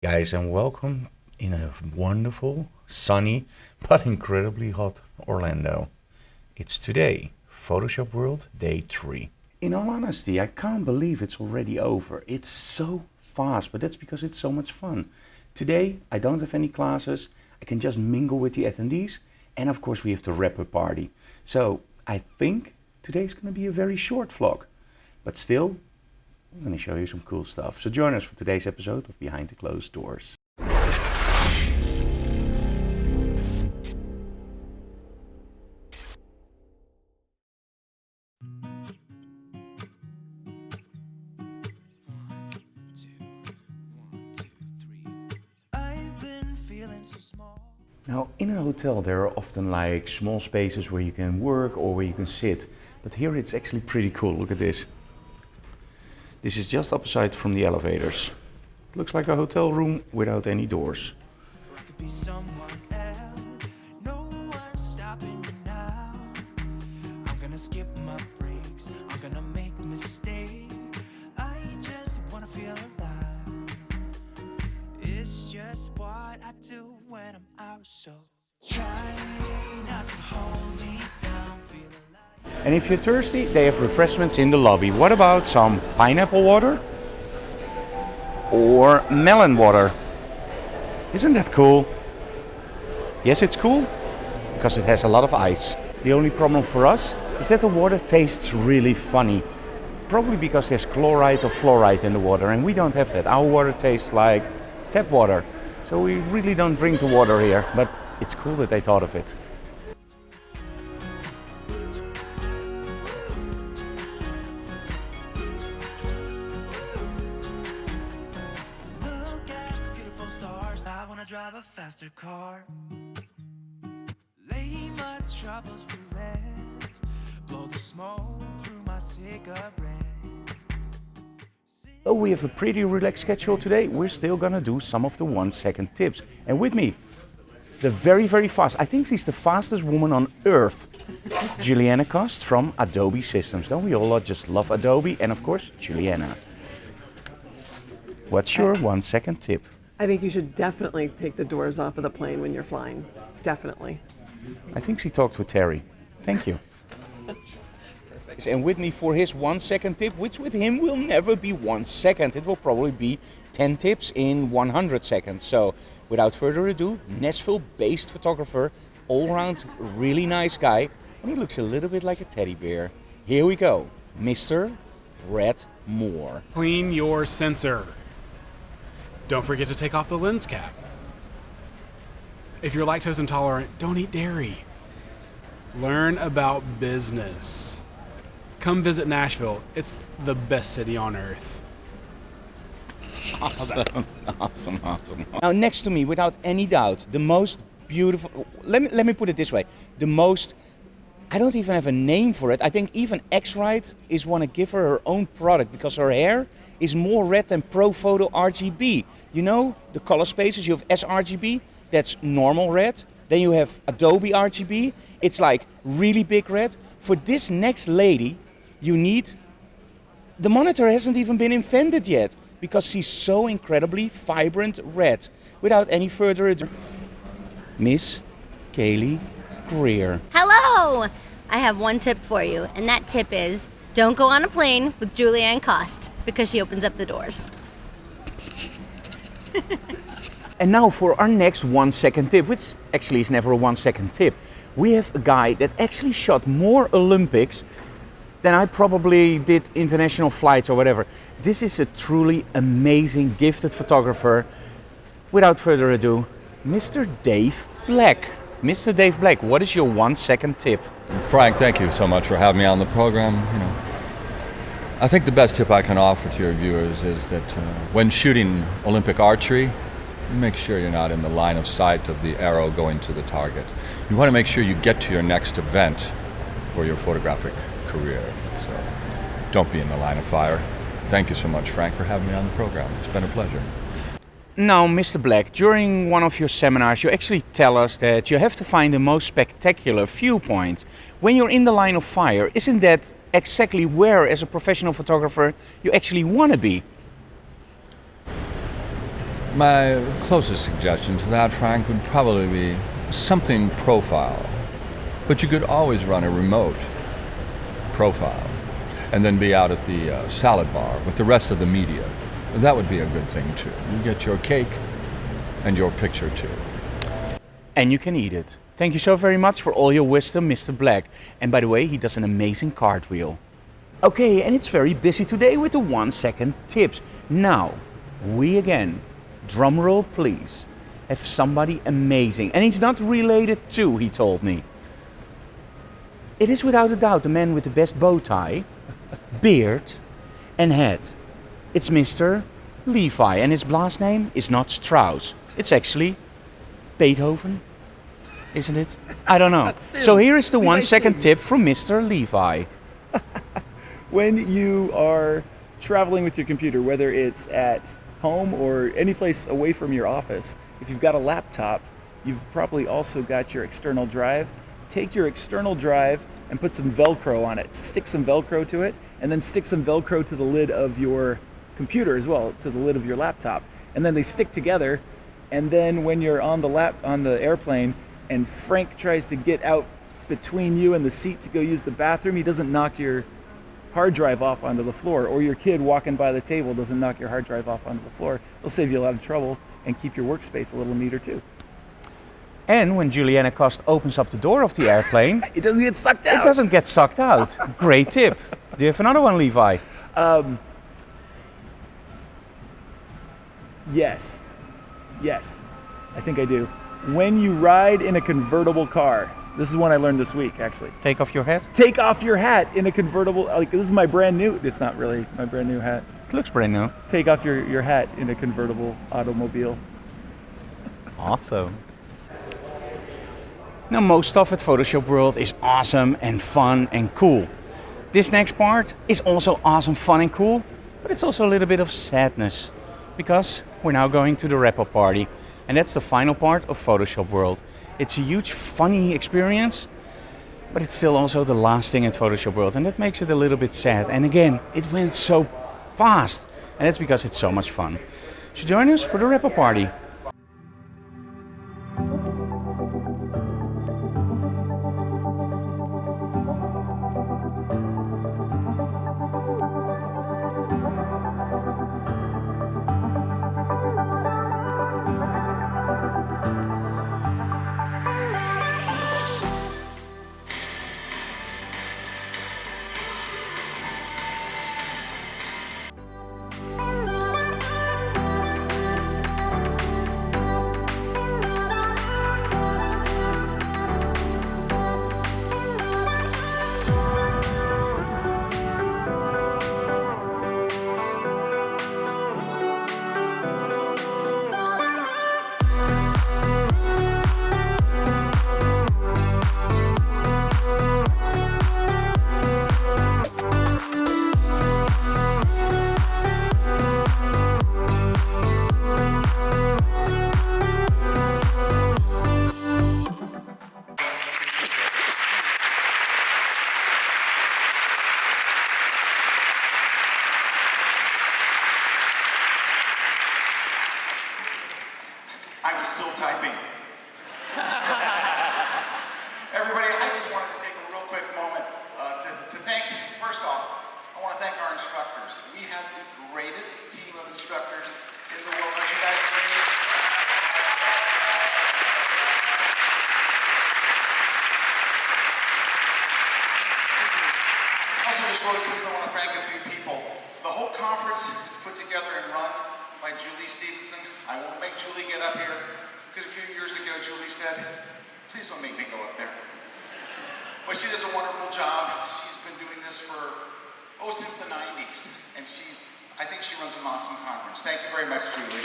Guys, and welcome in a wonderful, sunny, but incredibly hot Orlando. It's today, Photoshop World Day 3. In all honesty, I can't believe it's already over. It's so fast, but that's because it's so much fun. Today, I don't have any classes. I can just mingle with the attendees. And of course, we have the wrap-up party. So I think today's going to be a very short vlog. But still, I'm going to show you some cool stuff. So join us for today's episode of Behind the Closed Doors. Now, in a hotel there are often like small spaces where you can work or where you can sit. But here it's actually pretty cool. Look at this. This is just opposite from the elevators. It looks like a hotel room without any doors. And if you're thirsty, they have refreshments in the lobby. What about some pineapple water? Or melon water? Isn't that cool? Yes, it's cool, because it has a lot of ice. The only problem for us is that the water tastes really funny. Probably because there's chloride or fluoride in the water, and we don't have that. Our water tastes like tap water. So we really don't drink the water here, but it's cool that they thought of it. Drive a faster car, lay my troubles to rest, blow the smoke through my cigarette. Though we have a pretty relaxed schedule today, we're still gonna do some of the 1-second tips. And with me, the very fast, I think she's the fastest woman on earth, Julieanne Kost from Adobe Systems. Don't we all just love Adobe? And of course, Julieanne. What's your 1-second tip? I think you should definitely take the doors off of the plane when you're flying. Definitely. I think she talked with Terry. Thank you. And with me for his 1-second tip, which with him will never be 1 second. It will probably be 10 tips in 100 seconds. So without further ado, Nashville-based photographer, all-around really nice guy. And he looks a little bit like a teddy bear. Here we go, Mr. Brett Moore. Clean your sensor. Don't forget to take off the lens cap. If you're lactose intolerant, don't eat dairy. Learn about business. Come visit Nashville. It's the best city on earth. Awesome. Now next to me, without any doubt, the most beautiful, let me put it this way, the most, I don't even have a name for it. I think even X-Rite is want to give her own product because her hair is more red than Pro Photo RGB. You know, the color spaces, you have sRGB, that's normal red. Then you have Adobe RGB, it's like really big red. For this next lady, you need, the monitor hasn't even been invented yet because she's so incredibly vibrant red. Without any further ado, Miss Kaylee Greer. Hello! I have one tip for you, and that tip is don't go on a plane with Julieanne Kost because she opens up the doors. And now for our next 1-second tip, which actually is never a 1-second tip. We have a guy that actually shot more Olympics than I probably did international flights or whatever. This is a truly amazing, gifted photographer. Without further ado, Mr. Dave Black. Mr. Dave Black, what is your 1-second tip? Frank, thank you so much for having me on the program. I think the best tip I can offer to your viewers is that when shooting Olympic archery, make sure you're not in the line of sight of the arrow going to the target. You want to make sure you get to your next event for your photographic career. So don't be in the line of fire. Thank you so much, Frank, for having me on the program. It's been a pleasure. Now, Mr. Black, during one of your seminars, you actually tell us that you have to find the most spectacular viewpoint. When you're in the line of fire, isn't that exactly where, as a professional photographer, you actually want to be? My closest suggestion to that, Frank, would probably be something profile. But you could always run a remote profile and then be out at the salad bar with the rest of the media. That would be a good thing too. You get your cake and your picture too. And you can eat it. Thank you so very much for all your wisdom, Mr. Black. And by the way, he does an amazing cartwheel. Okay, and it's very busy today with the 1-second tips. Now, we again, drum roll please, have somebody amazing. And he's not related to, he told me. It is without a doubt the man with the best bow tie, beard and hat. It's Mr. Levi, and his last name is not Strauss. It's actually Beethoven, isn't it? I don't know. So here is the 1-second tip from Mr. Levi. When you are traveling with your computer, whether it's at home or any place away from your office, if you've got a laptop, you've probably also got your external drive. Take your external drive and put some Velcro on it. Stick some Velcro to it, and then stick some Velcro to the lid of your computer as well, to the lid of your laptop. And then they stick together, and then when you're on the airplane and Frank tries to get out between you and the seat to go use the bathroom, he doesn't knock your hard drive off onto the floor, or your kid walking by the table doesn't knock your hard drive off onto the floor. It'll save you a lot of trouble and keep your workspace a little neater too. And when Julieanne Kost opens up the door of the airplane, It doesn't get sucked out. it doesn't get sucked out. Great tip. Do you have another one, Levi? Yes, I think I do. When you ride in a convertible car, this is one I learned this week actually. Take off your hat. Take off your hat in a convertible, like this is my brand new, it's not really my brand new hat. It looks brand new. Take off your hat in a convertible automobile. Awesome. Now, most stuff at Photoshop World is awesome and fun and cool. This next part is also awesome, fun and cool, but it's also a little bit of sadness because we're now going to the wrap-up party, and that's the final part of Photoshop World. It's a huge, funny experience, but it's still also the last thing at Photoshop World, and that makes it a little bit sad. And again, it went so fast, and that's because it's so much fun. So join us for the wrap-up party. I was still typing. Everybody, I just wanted to take a real quick moment to thank, first off, I want to thank our instructors. We have the greatest team of instructors in the world. Aren't you guys great? Also, just really quickly, I want to thank a few people. The whole conference is put together and run by Julie Stevenson. I won't make Julie get up here because a few years ago Julie said, please don't make me go up there. But she does a wonderful job. She's been doing this for, since the 90s. And I think she runs an awesome conference. Thank you very much, Julie.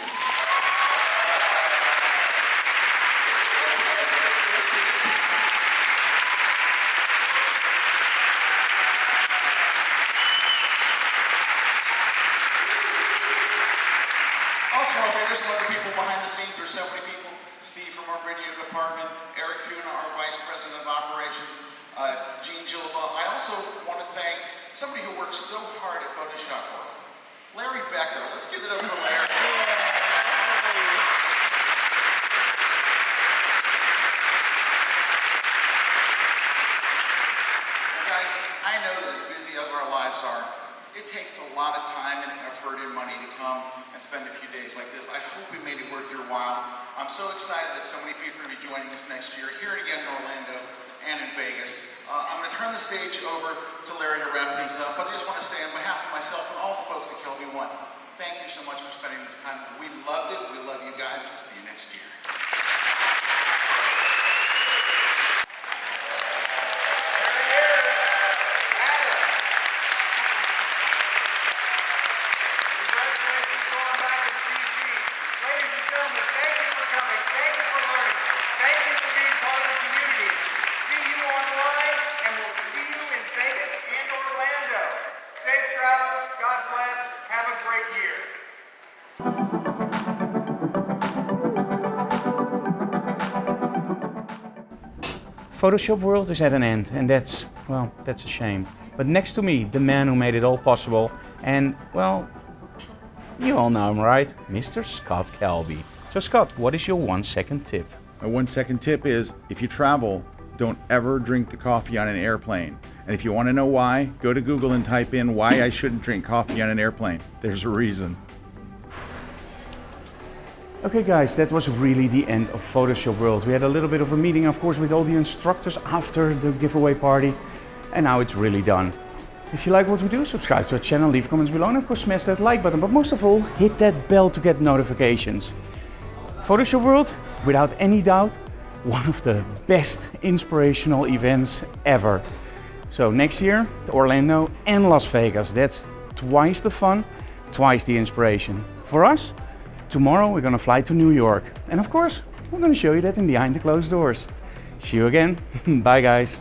There's some other people behind the scenes. There's so many people. Steve from our video department, Eric Kuna, our vice president of operations, Jean Gillaba. I also want to thank somebody who works so hard at Photoshop World, Larry Becker. Let's give it up for Larry. Guys, I know that as busy as our lives are, it takes a lot of time and effort and money to come and spend a few days like this. I hope we made it worth your while. I'm so excited that so many people are going to be joining us next year, here again in Orlando and in Vegas. I'm going to turn the stage over to Larry to wrap things up, but I just want to say on behalf of myself and all the folks at Kelby One, thank you so much for spending this time. We loved it. We love you guys. We'll see you next year. Photoshop World is at an end, and that's a shame. But next to me, the man who made it all possible, and well, you all know him, right? Mr. Scott Kelby. So Scott, what is your 1-second tip? My 1-second tip is, if you travel, don't ever drink the coffee on an airplane. And if you want to know why, go to Google and type in why I shouldn't drink coffee on an airplane. There's a reason. Okay guys, that was really the end of Photoshop World. We had a little bit of a meeting, of course, with all the instructors after the giveaway party. And now it's really done. If you like what we do, subscribe to our channel, leave comments below, and of course smash that like button. But most of all, hit that bell to get notifications. Photoshop World, without any doubt, one of the best inspirational events ever. So next year, Orlando and Las Vegas. That's twice the fun, twice the inspiration. For us, tomorrow we're gonna fly to New York. And of course, we're gonna show you that in behind the closed doors. See you again. Bye guys.